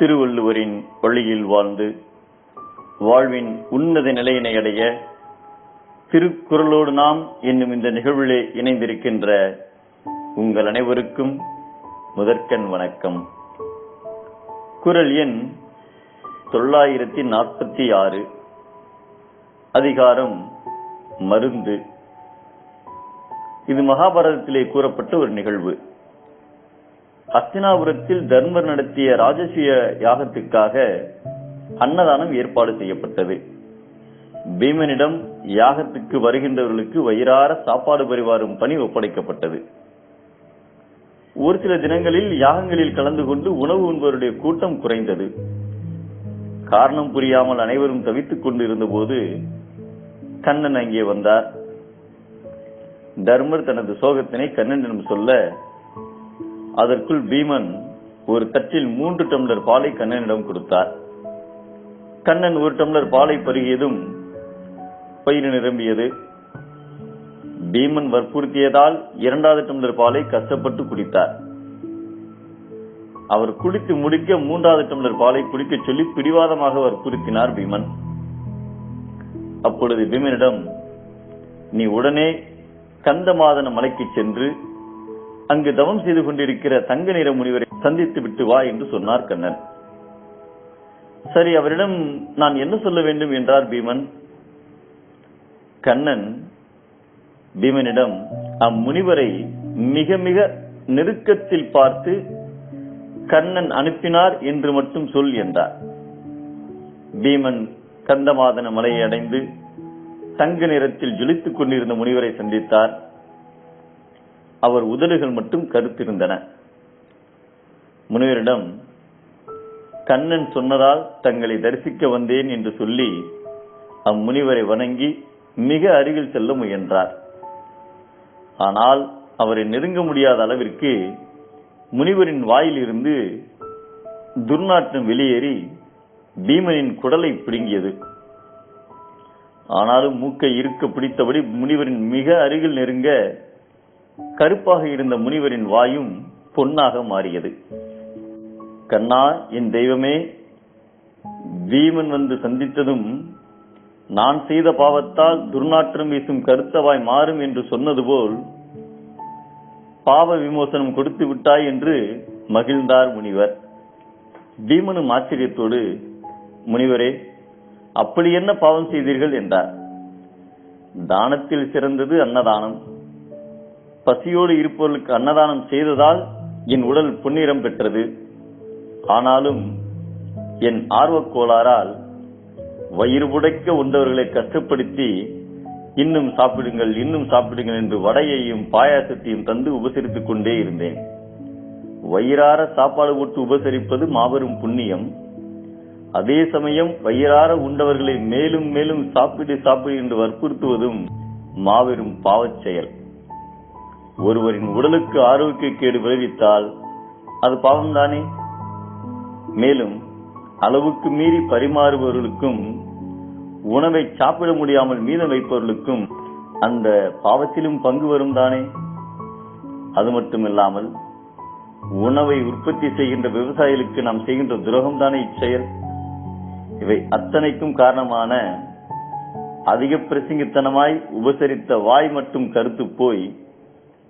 திருவள்ளுவரின் வழியில் வாழ்ந்து வாழ்வின் உன்னத நிலையினை அடைய திருக்குறளோடு நாம் என்னும் இந்த நிகழ்விலே இணைந்திருக்கின்ற உங்கள் அனைவருக்கும் முதற்கண் வணக்கம். குறள் எண் 946, அதிகாரம் மருந்து. இது மகாபாரதத்திலே கூறப்பட்ட ஒரு நிகழ்வு. அஸ்தினாபுரத்தில் தர்மர் நடத்திய ராஜசூய யாகத்துக்காக அன்னதானம் ஏற்பாடு செய்யப்பட்டது. பீமனிடம் யாகத்துக்கு வருகின்றவர்களுக்கு வயிறார சாப்பாடு பரிமாறும் பணி ஒப்படைக்கப்பட்டது. ஒரு சில தினங்களில் யாகங்களில் கலந்து கொண்டு உணவு உண்பவருடைய கூட்டம் குறைந்தது. காரணம் புரியாமல் அனைவரும் தவித்துக் கொண்டு இருந்த போது கண்ணன் அங்கே வந்தார். தர்மர் தனது சோகத்தினை கண்ணனிடம் சொல்ல, அதற்குள் பீமன் ஒரு தட்டில் 3 டம்ளர் பாலை கண்ணனிடம் கொடுத்தார். கண்ணன் 1 டம்ளர் பாலை பருகியதும் பயிர் நிரம்பியது. பீமன் வற்புறுத்தியதால் 2வது டம்ளர் பாலை கஷ்டப்பட்டு குடித்தார். அவர் குடித்து முடிக்க 3வது டம்ளர் பாலை குடிக்க சொல்லி பிடிவாதமாக வற்புறுத்தினார் பீமன். அப்பொழுது பீமனிடம், நீ உடனே கந்தமாதன மலைக்கு சென்று அங்கு தவம் செய்து கொண்டிருக்கிற தங்க நிற முனிவரை சந்தித்து விட்டு வா என்று சொன்னார் கண்ணன். சரி, அவரிடம் நான் என்ன சொல்ல வேண்டும் என்றார் பீமன். கண்ணன் பீமனிடம் அம்முனிவரை மிக மிக நெருக்கத்தில் பார்த்து கண்ணன் அனுப்பினார் என்று மட்டும் சொல் என்றார். பீமன் கந்தமாதன மலையை அடைந்து தங்க நிறத்தில் ஜொலித்துக் கொண்டிருந்த முனிவரை சந்தித்தார். அவர் உதடுகள் மட்டும் கருத்திருந்தன. முனிவரிடம், கண்ணன் சொன்னதால் தங்களை தரிசிக்க வந்தேன் என்று சொல்லி அம்முனிவரை வணங்கி மிக அருகில் செல்ல முயன்றார். ஆனால் அவரை நெருங்க முடியாத அளவிற்கு முனிவரின் வாயில் இருந்து துர்நாற்றம் வெளியேறி பீமனின் குடலை பிடுங்கியது. ஆனாலும் மூக்கை இருக்க பிடித்தபடி முனிவரின் மிக அருகில் நெருங்க கருப்பாக இருந்த முனிவரின் வாயும் பொன்னாக மாறியது. கண்ணா, என் தெய்வமே, பீமன் வந்து சந்தித்ததும் நான் செய்த பாவத்தால் துர்நாற்றம் வீசும் கருத்தவாய் மாறும் என்று சொன்னது போல் பாவ விமோசனம் கொடுத்து விட்டாய் என்று மகிழ்ந்தார் முனிவர். பீமனும் ஆச்சரியத்தோடு, முனிவரே, அப்படி என்ன பாவம் செய்தீர்கள் என்றார். தானத்தில் சிறந்தது அன்னதானம். பசியோடு இருப்பவர்களுக்கு அன்னதானம் செய்ததால் என் உடல் பொன்னிறம் பெற்றது. ஆனாலும் என் ஆர்வக் கோளாறால் வயிறு புடைக்க உண்டவர்களை கஷ்டப்படுத்தி இன்னும் சாப்பிடுங்கள் இன்னும் சாப்பிடுங்கள் என்று வடையையும் பாயாசத்தையும் தந்து உபசரித்துக் கொண்டே இருந்தேன். வயிறார சாப்பாடு போட்டு உபசரிப்பது மாபெரும் புண்ணியம். அதே சமயம் வயிறார உண்டவர்களை மேலும் மேலும் சாப்பிடு சாப்பிடு என்று வற்புறுத்துவதும் மாபெரும் பாவச் செயல். ஒருவரின் உடலுக்கு ஆரோக்கிய கேடு விளைவித்தால் அது பாவம்தானே? மேலும் அளவுக்கு மீறி பரிமாறுபவர்களுக்கும் உணவை சாப்பிட முடியாமல் மீதம் வைப்பவர்களுக்கும் அந்த பாவத்திலும் பங்கு வரும் தானே? அது மட்டுமில்லாமல் உணவை உற்பத்தி செய்கின்ற விவசாயிகளுக்கு நாம் செய்கின்ற துரோகம் தானே இச்செயல். இவை அத்தனைக்கும் காரணமான அதிக பிரசங்கித்தனமாய் உபசரித்த வாய் மட்டும் கருத்து போய்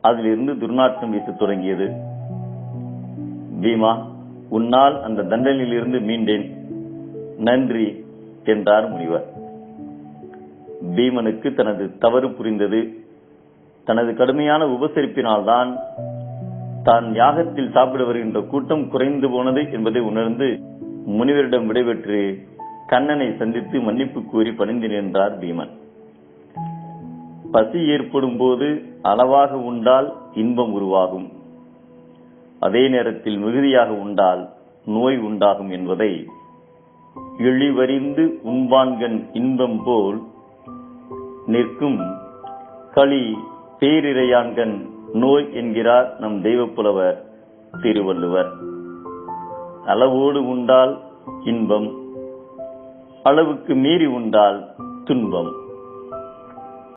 அதிலிருந்து துர்நாற்றம் வீச தொடங்கியது. பீமா, உன்னால் அந்த தண்டனையில் இருந்து மீண்டேன், நன்றி என்றார் முனிவர். பீமனுக்கு தனது தவறு புரிந்தது. தனது கடுமையான உபசரிப்பினால்தான் தான் யாகத்தில் சாப்பிட வருகின்ற கூட்டம் குறைந்து போனது என்பதை உணர்ந்து முனிவரிடம் விடைபெற்று கண்ணனை சந்தித்து மன்னிப்பு கூறி பணிந்து நின்றார் பீமன். பசி ஏற்படும் போது அளவாக உண்டால் இன்பம் உருவாகும். அதே நேரத்தில் மிகுதியாக உண்டால் நோய் உண்டாகும் என்பதை இழிவறிந்து உண்பான்கண் இன்பம் போல் நிற்கும் களி பேரிரையான்கண் நோய் என்கிறார் நம் தெய்வப்புலவர் திருவள்ளுவர். அளவோடு உண்டால் இன்பம், அளவுக்கு மீறி உண்டால் துன்பம்.